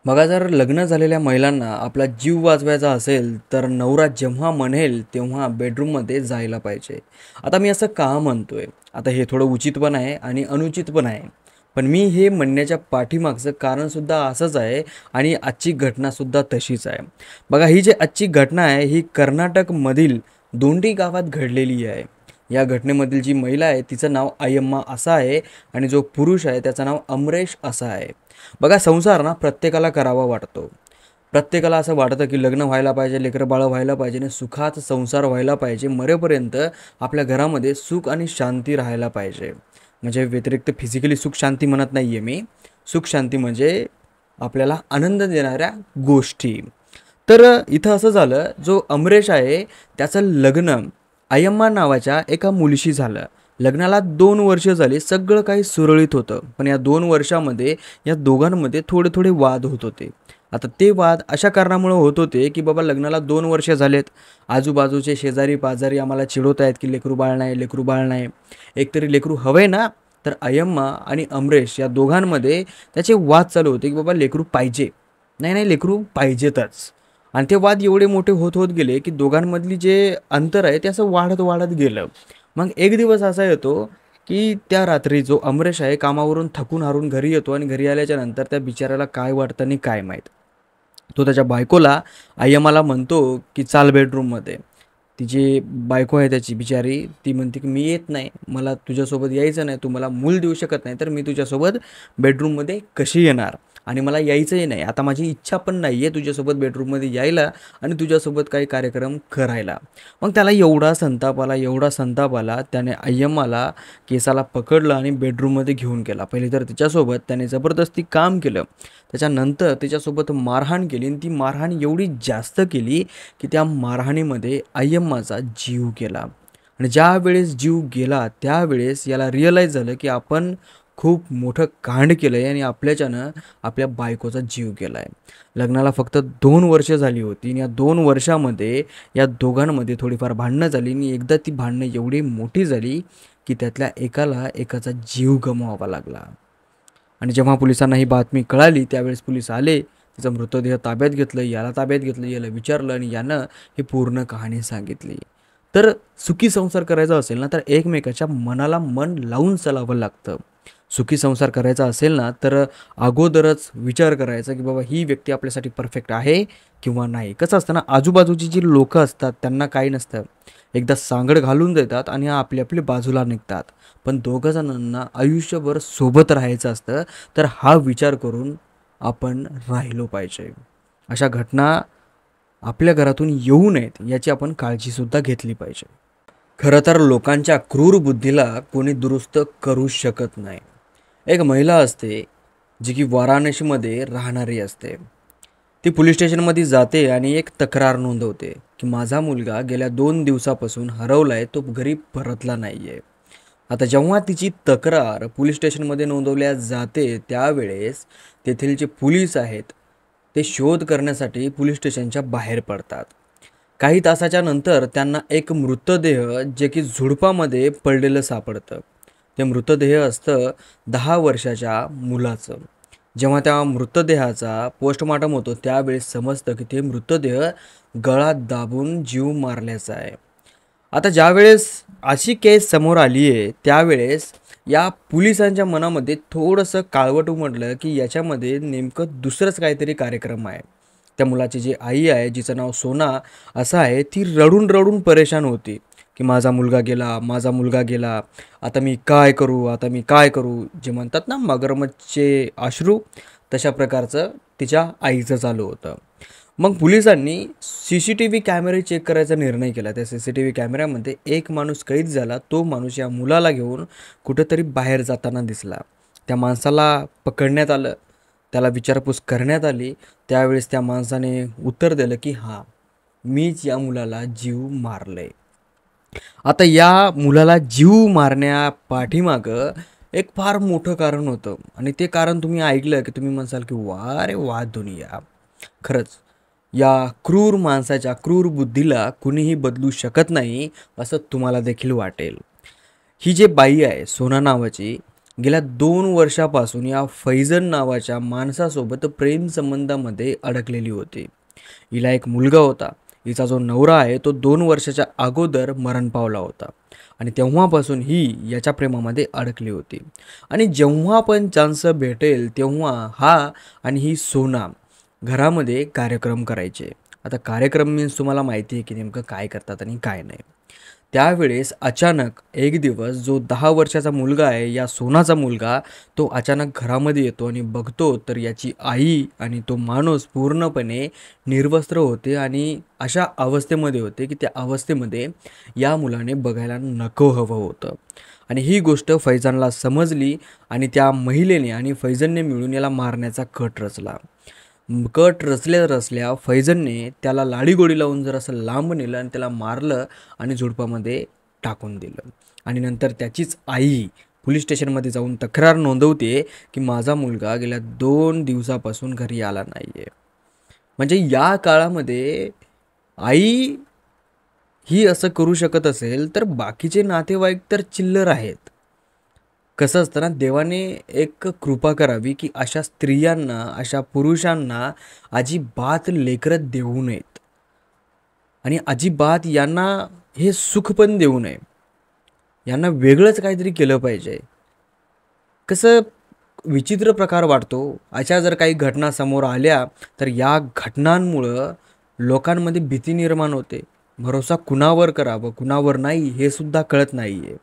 बघा, जर लग्न झालेल्या महिलांना आपला जीव वाचवायचा असेल तर नवरा जेव्हा म्हणेल तेव्हा बेडरूममध्ये जायला पाहिजे. आता मी असं का म्हणतोय? आता हे थोडं उचित पण आहे आणि अनुचित पण आहे. पण मी हे म्हणण्याच्या पाठीमागचं कारणसुद्धा असंच आहे आणि आजची घटनासुद्धा तशीच आहे. बघा, ही जी आजची घटना आहे ही कर्नाटकमधील दोंडी गावात घडलेली आहे. या घटनेमधील जी महिला आहे तिचं नाव अय्यम्मा असं आहे आणि जो पुरुष आहे त्याचं नाव अमरेश असं आहे. बघा, संसार ना प्रत्येकाला करावा वाटतो. प्रत्येकाला असं वाटतं की लग्न व्हायला पाहिजे, लेकरं बाळं व्हायला पाहिजे आणि सुखात संसार व्हायला पाहिजे. मरेपर्यंत आपल्या घरामध्ये सुख आणि शांती राहायला पाहिजे. म्हणजे व्यतिरिक्त फिजिकली सुख शांती म्हणत नाही आहे मी. सुख शांती म्हणजे आपल्याला आनंद देणाऱ्या गोष्टी. तर इथं असं झालं, जो अमरेश आहे त्याचं लग्न अय्यम्मा नावाच्या एका मुलीशी झालं. लग्नाला 2 वर्ष झाली, सगळं काही सुरळीत होतं. पण या 2 वर्षामध्ये या दोघांमध्ये थोडे थोडे वाद होत होते. आता ते वाद अशा कारणामुळे होत होते की बाबा, लग्नाला 2 वर्ष झालेत, आजूबाजूचे शेजारी पाजारी आम्हाला चिडवत आहेत की लेकरू बाळ नाही, लेकरू बाळ नाही. एकतरी लेकरू हवंय ना. तर अय्यम्मा आणि अमरेश या दोघांमध्ये त्याचे वाद चालू होते की बाबा लेकरू पाहिजे, नाही नाही लेकरू पाहिजेतच. आणि ते वाद एवढे मोठे होत होत गेले की दोघांमधली जे अंतर आहे ते असं वाढत वाढत गेलं. मग एक दिवस असा येतो की त्या रात्री जो अमरेश आहे कामावरून थकून हारून घरी येतो आणि घरी आल्याच्या नंतर त्या बिचाऱ्याला काय वाटतं आणि काय माहीत, तो त्याच्या बायकोला अय्यमाला म्हणतो की चाल बेडरूममध्ये. तिची बायको आहे त्याची बिचारी, ती म्हणते की मी येत नाही, मला तुझ्यासोबत यायचं नाही, तू मला मूल देऊ शकत नाही तर मी तुझ्यासोबत बेडरूममध्ये कशी येणार. आणि मला यायचंही नाही, आता माझी इच्छा पण नाही आहे तुझ्यासोबत बेडरूममध्ये यायला आणि तुझ्यासोबत काही कार्यक्रम करायला. मग त्याला एवढा संताप आला, त्याने अय्यम्माला केसाला पकडलं आणि बेडरूममध्ये घेऊन गेला. पहिले तर तिच्यासोबत त्याने जबरदस्ती काम केलं, त्याच्यानंतर तिच्यासोबत मारहाण केली आणि ती मारहाण एवढी जास्त केली की त्या मारहाणीमध्ये अय्यम्माचा जीव गेला. आणि ज्या वेळेस जीव गेला त्यावेळेस याला रिअलाईज झालं की आपण खूप मोठं कांड केलं आहे आणि आपल्याच्यानं आपल्या बायकोचा जीव गेला आहे. लग्नाला फक्त 2 वर्ष झाली होती आणि या 2 वर्षामध्ये या दोघांमध्ये थोडीफार भांडणं झाली आणि एकदा ती भांडणं एवढी मोठी झाली की त्यातल्या एकाला एकाचा जीव गमवावा लागला. आणि जेव्हा पोलिसांना ही बातमी कळाली त्यावेळेस पोलीस आले, तिचा मृतदेह ताब्यात घेतलं, याला ताब्यात घेतलं, याला विचारलं आणि यानं ही पूर्ण कहाणी सांगितली. तर सुखी संसार करायचा असेल ना तर एकमेकाच्या मनाला मन लावून चालावं लागतं. सुखी संसार करायचा असेल ना तर अगोदरच विचार करायचा की बाबा ही व्यक्ती आपल्यासाठी परफेक्ट आहे किंवा नाही. कसं असतं ना, आजूबाजूची जी लोकं असतात त्यांना काही नसतं, एकदा सांगड घालून देतात आणि आपली आपली बाजूला निघतात. पण दोघं जणांना आयुष्यभर सोबत राहायचं असतं, तर हा विचार करून आपण राहिलो पाहिजे. अशा घटना आपल्या घरातून येऊ नयेत याची आपण काळजीसुद्धा घेतली पाहिजे. खरं तर लोकांच्या क्रूर बुद्धीला कोणी दुरुस्त करू शकत नाही. एक महिला असते जी की वाराणसीमध्ये राहणारी असते. ती पोलीस स्टेशनमध्ये जाते आणि एक तक्रार नोंदवते की माझा मुलगा गेल्या 2 दिवसापासून हरवलाय, तो घरी परतला नाही आहे. आता जेव्हा तिची तक्रार पोलीस स्टेशनमध्ये नोंदवल्या जाते त्यावेळेस तेथील जे पोलीस आहेत ते शोध करण्यासाठी पोलीस स्टेशनच्या बाहेर पडतात. काही तासाच्या नंतर त्यांना एक मृतदेह जे की झुडपामध्ये पडलेलं सापडतं. ते मृतदेह असतं 10 वर्षाच्या मुलाचं. जेव्हा त्या मृतदेहाचा पोस्टमॉर्टम होतो त्यावेळेस समजतं की ते मृतदेह गळा दाबून जीव मारल्याचा आहे. आता ज्यावेळेस अशी केस समोर आली आहे त्यावेळेस या पोलिसांच्या मनामध्ये थोडंसं काळवट उमटलं की याच्यामध्ये नेमकं दुसरंच काहीतरी कार्यक्रम आहे. त्या मुलाची जी आई आहे, जिचं नाव सोना असं आहे, ती रडून रडून परेशान होती की माझा मुलगा गेला, माझा मुलगा गेला, आता मी काय करू, आता मी काय करू. जे म्हणतात ना मगरमच्छचे अश्रू, तशा प्रकारचं तिच्या आईचं चालू होतं. मग पोलिसांनी CCTV कॅमेरे चेक करायचा निर्णय केला. त्या CCTV कॅमेऱ्यामध्ये एक माणूस कैद झाला. तो माणूस या मुलाला घेऊन कुठंतरी बाहेर जाताना दिसला. त्या माणसाला पकडण्यात आलं, त्याला विचारपूस करण्यात आली. त्यावेळेस त्या माणसाने उत्तर दिलं की हां, मीच या मुलाला जीव मारलंय. आता या मुलाला जीव मारण्या पाठीमागं एक फार मोठं कारण होतं आणि ते कारण तुम्ही ऐकलं की तुम्ही म्हणसाल की वा रे वा दुनिया. खरंच या क्रूर माणसाच्या क्रूर बुद्धीला कुणीही बदलू शकत नाही असं तुम्हाला देखील वाटेल. ही जी बाई आहे सोना नावाची, गेल्या 2 वर्षापासून या फैजन नावाच्या माणसासोबत प्रेम संबंधामध्ये अडकलेली होती. हिला एक मुलगा होता. हिचा जो नवरा आहे तो 2 वर्षाच्या अगोदर मरण पावला होता आणि तेव्हापासून ही याच्या प्रेमामध्ये अडकली होती. आणि जेव्हा पण चान्स भेटेल तेव्हा हा आणि ही सोना घरामध्ये कार्यक्रम करायचे. आता कार्यक्रम मीन्स तुम्हाला माहिती आहे की नेमकं काय करतात आणि काय नाही. त्यावेळेस अचानक एक दिवस जो 10 वर्षाचा मुलगा आहे, या सोनाचा मुलगा, तो अचानक घरामध्ये येतो आणि बघतो तर याची आई आणि तो माणूस पूर्णपणे निर्वस्त्र होते आणि अशा अवस्थेमध्ये होते की त्या अवस्थेमध्ये या मुलाने बघायला नको हवं होतं. आणि ही गोष्ट फैजानला समजली आणि त्या महिलेने आणि फैजनने मिळून याला मारण्याचा कट रचला. कट रचल्या रचल्या फैजनने त्याला लाडीगोडी लावून जर असं लांब नेलं आणि त्याला मारलं आणि झुडपामध्ये टाकून दिलं. आणि नंतर त्याचीच आई पोलीस स्टेशनमध्ये जाऊन तक्रार नोंदवते की माझा मुलगा गेल्या 2 दिवसापासून घरी आला नाही आहे. म्हणजे या काळामध्ये आई ही असं करू शकत असेल तर बाकीचे नातेवाईक तर चिल्लर आहेत. कसं असतं ना, देवाने एक कृपा करावी की अशा स्त्रियांना, अशा पुरुषांना अजिबात लेकरं देऊ नयेत आणि अजिबात यांना हे सुख पण देऊ नये. यांना वेगळंच काहीतरी केलं पाहिजे. कसं विचित्र प्रकार वाटतो. अशा जर काही घटना समोर आल्या तर या घटनांमुळं लोकांमध्ये भीती निर्माण होते. भरोसा कुणावर करावं, कुणावर नाही हे सुद्धा कळत नाही आहे.